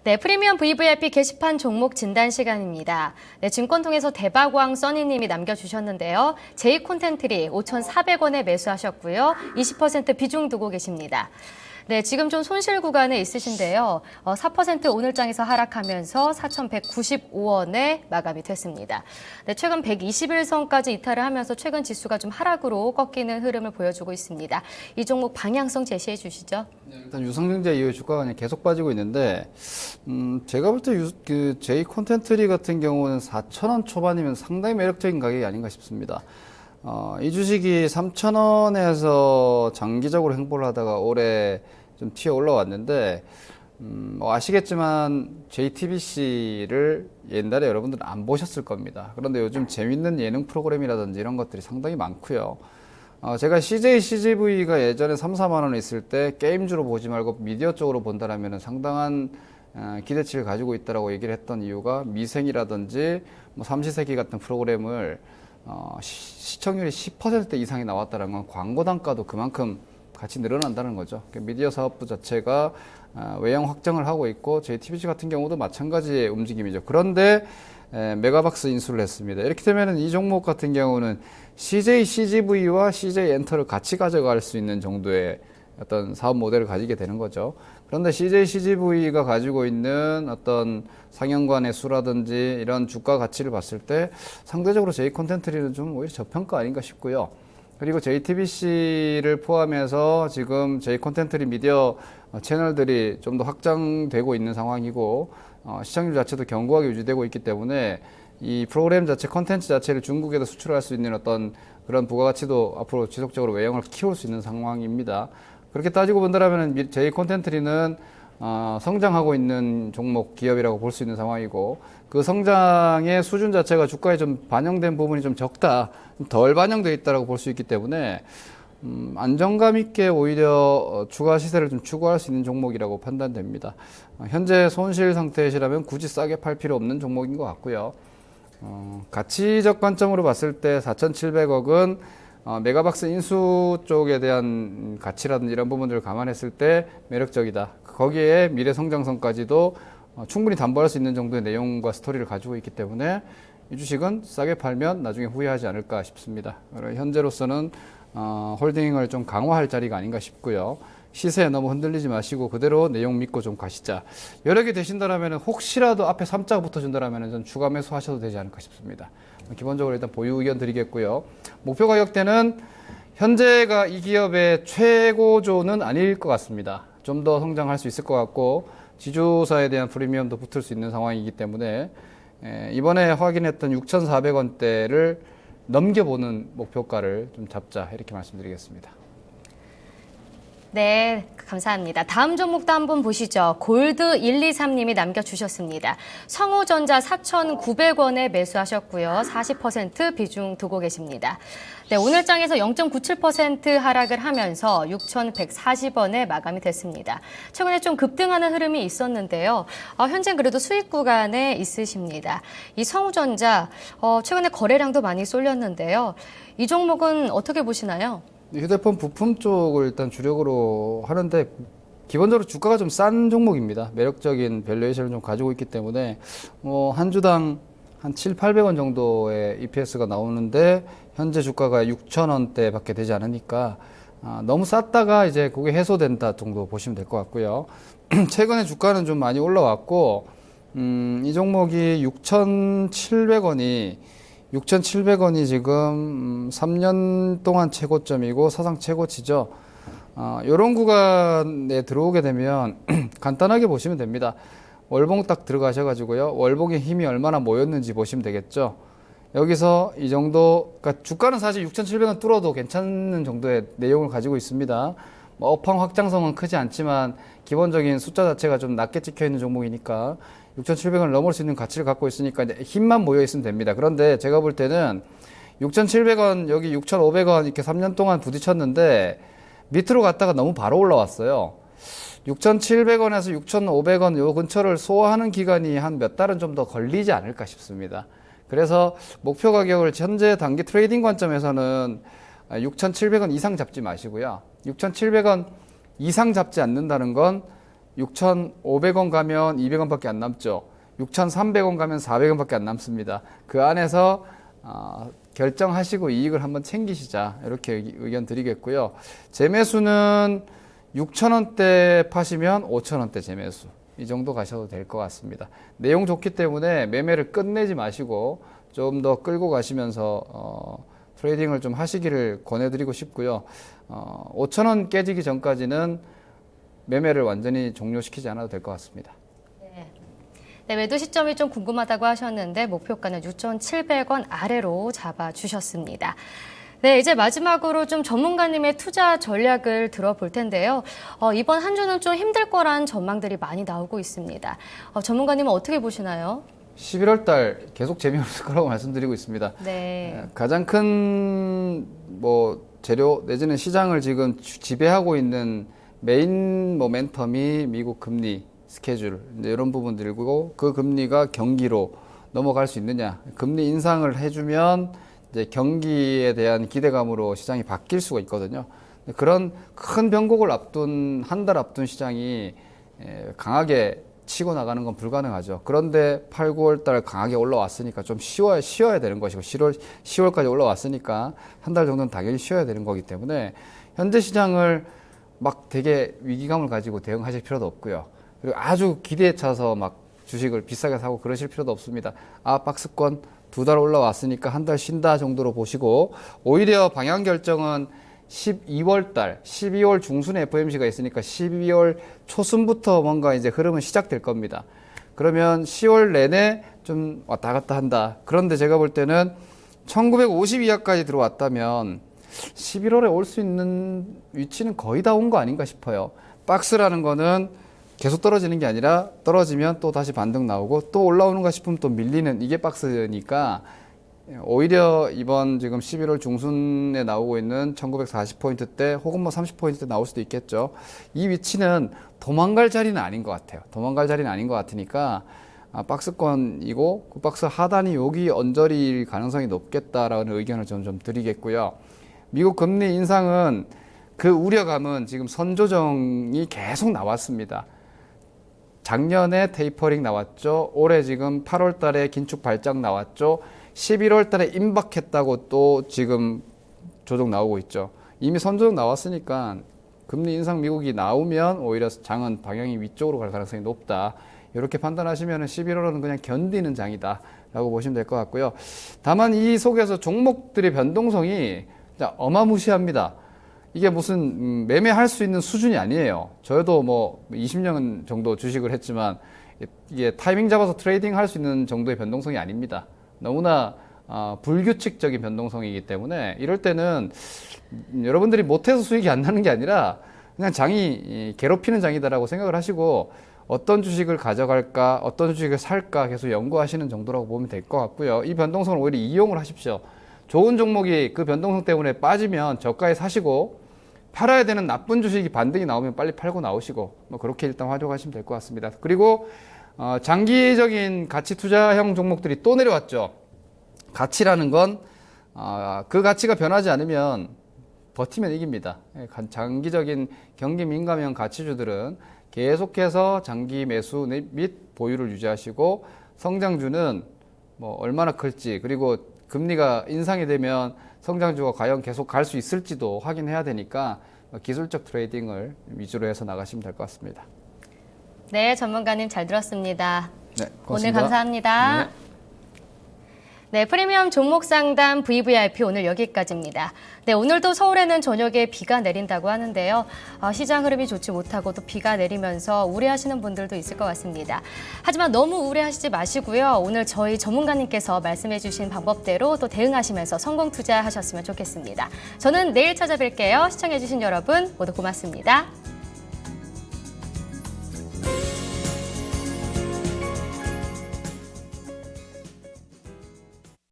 네, 프리미엄 VVIP 게시판 종목 진단 시간입니다. 네, 증권통해서 대박왕 써니님이 남겨주셨는데요. 제이콘텐트리 5,400원에 매수하셨고요. 20% 비중 두고 계십니다. 네, 지금 좀 손실 구간에 있으신데요. 4% 오늘장에서 하락하면서 4,195원에 마감이 됐습니다. 네, 최근 121선까지 이탈을 하면서 최근 지수가 좀 하락으로 꺾이는 흐름을 보여주고 있습니다. 이 종목 방향성 제시해 주시죠. 네, 일단 유상증자 이후에 주가가 계속 빠지고 있는데, 제가 볼 때 그 제이 콘텐트리 같은 경우는 4,000원 초반이면 상당히 매력적인 가격이 아닌가 싶습니다. 이 주식이 3,000원에서 장기적으로 행보를 하다가 올해 좀 튀어 올라왔는데, 아시겠지만 JTBC를 옛날에 여러분들은 안 보셨을 겁니다. 그런데 요즘 재밌는 예능 프로그램이라든지 이런 것들이 상당히 많고요. 제가 CJ, CGV가 예전에 3, 4만 원에 있을 때 게임주로 보지 말고 미디어 쪽으로 본다라면 상당한 기대치를 가지고 있다라고 얘기를 했던 이유가 미생이라든지 뭐 삼시세끼 같은 프로그램을 시청률이 10% 이상이 나왔다는 건 광고 단가도 그만큼 같이 늘어난다는 거죠. 미디어 사업부 자체가 외형 확장을 하고 있고 JTBC 같은 경우도 마찬가지의 움직임이죠. 그런데 메가박스 인수를 했습니다. 이렇게 되면 이 종목 같은 경우는 CJ, CGV와 CJ 엔터를 같이 가져갈 수 있는 정도의 어떤 사업 모델을 가지게 되는 거죠. 그런데 CJ, CGV가 가지고 있는 어떤 상영관의 수라든지 이런 주가 가치를 봤을 때 상대적으로 제이 콘텐트리는 좀 오히려 저평가 아닌가 싶고요. 그리고 JTBC를 포함해서 지금 제이 콘텐트리 미디어 채널들이 좀 더 확장되고 있는 상황이고 시청률 자체도 견고하게 유지되고 있기 때문에 이 프로그램 자체, 컨텐츠 자체를 중국에도 수출할 수 있는 어떤 그런 부가가치도 앞으로 지속적으로 외형을 키울 수 있는 상황입니다. 그렇게 따지고 본다면 제이 콘텐트리는 성장하고 있는 종목 기업이라고 볼 수 있는 상황이고 그 성장의 수준 자체가 주가에 좀 반영된 부분이 좀 적다, 덜 반영되어 있다고 볼 수 있기 때문에 안정감 있게 오히려 주가 시세를 좀 추구할 수 있는 종목이라고 판단됩니다. 현재 손실 상태시라면 굳이 싸게 팔 필요 없는 종목인 것 같고요. 가치적 관점으로 봤을 때 4,700억은 메가박스 인수 쪽에 대한 가치라든지 이런 부분들을 감안했을 때 매력적이다. 거기에 미래 성장성까지도 충분히 담보할 수 있는 정도의 내용과 스토리를 가지고 있기 때문에 이 주식은 싸게 팔면 나중에 후회하지 않을까 싶습니다. 현재로서는 홀딩을 좀 강화할 자리가 아닌가 싶고요. 시세에 너무 흔들리지 마시고 그대로 내용 믿고 좀 가시자. 여력이 되신다라면 혹시라도 앞에 3자가 붙어준다라면 전 추가 매수하셔도 되지 않을까 싶습니다. 기본적으로 일단 보유 의견 드리겠고요. 목표 가격대는 현재가 이 기업의 최고조는 아닐 것 같습니다. 좀 더 성장할 수 있을 것 같고 지주사에 대한 프리미엄도 붙을 수 있는 상황이기 때문에 이번에 확인했던 6,400원대를 넘겨보는 목표가를 좀 잡자 이렇게 말씀드리겠습니다. 네, 감사합니다. 다음 종목도 한번 보시죠. 골드123님이 남겨주셨습니다. 성우전자 4,900원에 매수하셨고요. 40% 비중 두고 계십니다. 네, 오늘장에서 0.97% 하락을 하면서 6,140원에 마감이 됐습니다. 최근에 좀 급등하는 흐름이 있었는데요. 현재 그래도 수익 구간에 있으십니다. 이 성우전자 최근에 거래량도 많이 쏠렸는데요. 이 종목은 어떻게 보시나요? 휴대폰 부품 쪽을 일단 주력으로 하는데 기본적으로 주가가 좀 싼 종목입니다. 매력적인 밸류에이션을 좀 가지고 있기 때문에 한 주당 한 7,800원 정도의 EPS가 나오는데 현재 주가가 6,000원대 밖에 되지 않으니까 너무 쌌다가 이제 그게 해소된다 정도 보시면 될 것 같고요. 최근에 주가는 좀 많이 올라왔고 이 종목이 6,700원이 지금 3년 동안 최고점이고 사상 최고치죠. 이런 구간에 들어오게 되면 간단하게 보시면 됩니다. 월봉 딱 들어가셔가지고요. 월봉의 힘이 얼마나 모였는지 보시면 되겠죠. 여기서 이 정도, 그러니까 주가는 사실 6,700원 뚫어도 괜찮은 정도의 내용을 가지고 있습니다. 업황 확장성은 크지 않지만 기본적인 숫자 자체가 좀 낮게 찍혀 있는 종목이니까 6,700원을 넘을 수 있는 가치를 갖고 있으니까 이제 힘만 모여 있으면 됩니다. 그런데 제가 볼 때는 6,700원, 여기 6,500원 이렇게 3년 동안 부딪혔는데 밑으로 갔다가 너무 바로 올라왔어요. 6,700원에서 6,500원 요 근처를 소화하는 기간이 한 몇 달은 좀 더 걸리지 않을까 싶습니다. 그래서 목표 가격을 현재 단기 트레이딩 관점에서는 6,700원 이상 잡지 마시고요. 6,700원 이상 잡지 않는다는 건 6,500원 가면 200원밖에 안 남죠. 6,300원 가면 400원밖에 안 남습니다. 그 안에서 결정하시고 이익을 한번 챙기시자, 이렇게 의견 드리겠고요. 재매수는 6,000원대 파시면 5,000원대 재매수, 이 정도 가셔도 될 것 같습니다. 내용 좋기 때문에 매매를 끝내지 마시고 좀 더 끌고 가시면서 트레이딩을 좀 하시기를 권해드리고 싶고요. 5,000원 깨지기 전까지는 매매를 완전히 종료시키지 않아도 될 것 같습니다. 네, 매도 시점이 좀 궁금하다고 하셨는데 목표가는 6,700원 아래로 잡아주셨습니다. 네, 이제 마지막으로 좀 전문가님의 투자 전략을 들어볼 텐데요. 이번 한 주는 좀 힘들 거란 전망들이 많이 나오고 있습니다. 전문가님은 어떻게 보시나요? 11월 달 계속 재미없을 거라고 말씀드리고 있습니다. 네. 가장 큰 재료 내지는 시장을 지금 지배하고 있는 메인 모멘텀이 미국 금리 스케줄, 이런 부분들이고, 그 금리가 경기로 넘어갈 수 있느냐. 금리 인상을 해주면 이제 경기에 대한 기대감으로 시장이 바뀔 수가 있거든요. 그런 큰 변곡을 앞둔, 한 달 앞둔 시장이 강하게 치고 나가는 건 불가능하죠. 그런데 8, 9월 달 강하게 올라왔으니까 좀 쉬어야 되는 것이고, 10월까지 올라왔으니까 한 달 정도는 당연히 쉬어야 되는 거기 때문에 현재 시장을 막 되게 위기감을 가지고 대응하실 필요도 없고요. 그리고 아주 기대에 차서 막 주식을 비싸게 사고 그러실 필요도 없습니다. 박스권 2달 올라왔으니까 한 달 쉰다 정도로 보시고, 오히려 방향 결정은 12월 달, 12월 중순에 FOMC가 있으니까 12월 초순부터 뭔가 이제 흐름은 시작될 겁니다. 그러면 10월 내내 좀 왔다 갔다 한다. 그런데 제가 볼 때는 1950 이하까지 들어왔다면 11월에 올 수 있는 위치는 거의 다 온 거 아닌가 싶어요. 박스라는 거는 계속 떨어지는 게 아니라 떨어지면 또 다시 반등 나오고 또 올라오는가 싶으면 또 밀리는, 이게 박스니까 오히려 이번 지금 11월 중순에 나오고 있는 1940포인트대 혹은 30포인트대 나올 수도 있겠죠. 이 위치는 도망갈 자리는 아닌 것 같아요. 도망갈 자리는 아닌 것 같으니까 박스권이고 그 박스 하단이 여기 언저리일 가능성이 높겠다라는 의견을 좀 드리겠고요. 미국 금리 인상은 그 우려감은 지금 선조정이 계속 나왔습니다. 작년에 테이퍼링 나왔죠. 올해 지금 8월 달에 긴축 발작 나왔죠. 11월 달에 임박했다고 또 지금 조정 나오고 있죠. 이미 선조정 나왔으니까 금리 인상 미국이 나오면 오히려 장은 방향이 위쪽으로 갈 가능성이 높다. 이렇게 판단하시면 11월은 그냥 견디는 장이다 라고 보시면 될 것 같고요. 다만 이 속에서 종목들의 변동성이 어마무시합니다. 이게 무슨 매매할 수 있는 수준이 아니에요. 저도 20년 정도 주식을 했지만 이게 타이밍 잡아서 트레이딩 할 수 있는 정도의 변동성이 아닙니다. 너무나 불규칙적인 변동성이기 때문에 이럴 때는 여러분들이 못해서 수익이 안 나는 게 아니라 그냥 장이 괴롭히는 장이다라고 생각을 하시고 어떤 주식을 가져갈까, 어떤 주식을 살까 계속 연구하시는 정도라고 보면 될 것 같고요. 이 변동성을 오히려 이용을 하십시오. 좋은 종목이 그 변동성 때문에 빠지면 저가에 사시고, 팔아야 되는 나쁜 주식이 반등이 나오면 빨리 팔고 나오시고, 그렇게 일단 활용하시면 될 것 같습니다. 그리고 장기적인 가치 투자형 종목들이 또 내려왔죠. 가치라는 건 그 가치가 변하지 않으면 버티면 이깁니다. 장기적인 경기 민감형 가치주들은 계속해서 장기 매수 및 보유를 유지하시고, 성장주는 얼마나 클지, 그리고 금리가 인상이 되면 성장주가 과연 계속 갈 수 있을지도 확인해야 되니까 기술적 트레이딩을 위주로 해서 나가시면 될 것 같습니다. 네, 전문가님 잘 들었습니다. 네, 고맙습니다. 오늘 감사합니다. 네. 네, 프리미엄 종목 상담 VVIP 오늘 여기까지입니다. 네, 오늘도 서울에는 저녁에 비가 내린다고 하는데요. 시장 흐름이 좋지 못하고 또 비가 내리면서 우려하시는 분들도 있을 것 같습니다. 하지만 너무 우려하시지 마시고요. 오늘 저희 전문가님께서 말씀해 주신 방법대로 또 대응하시면서 성공 투자하셨으면 좋겠습니다. 저는 내일 찾아뵐게요. 시청해 주신 여러분 모두 고맙습니다.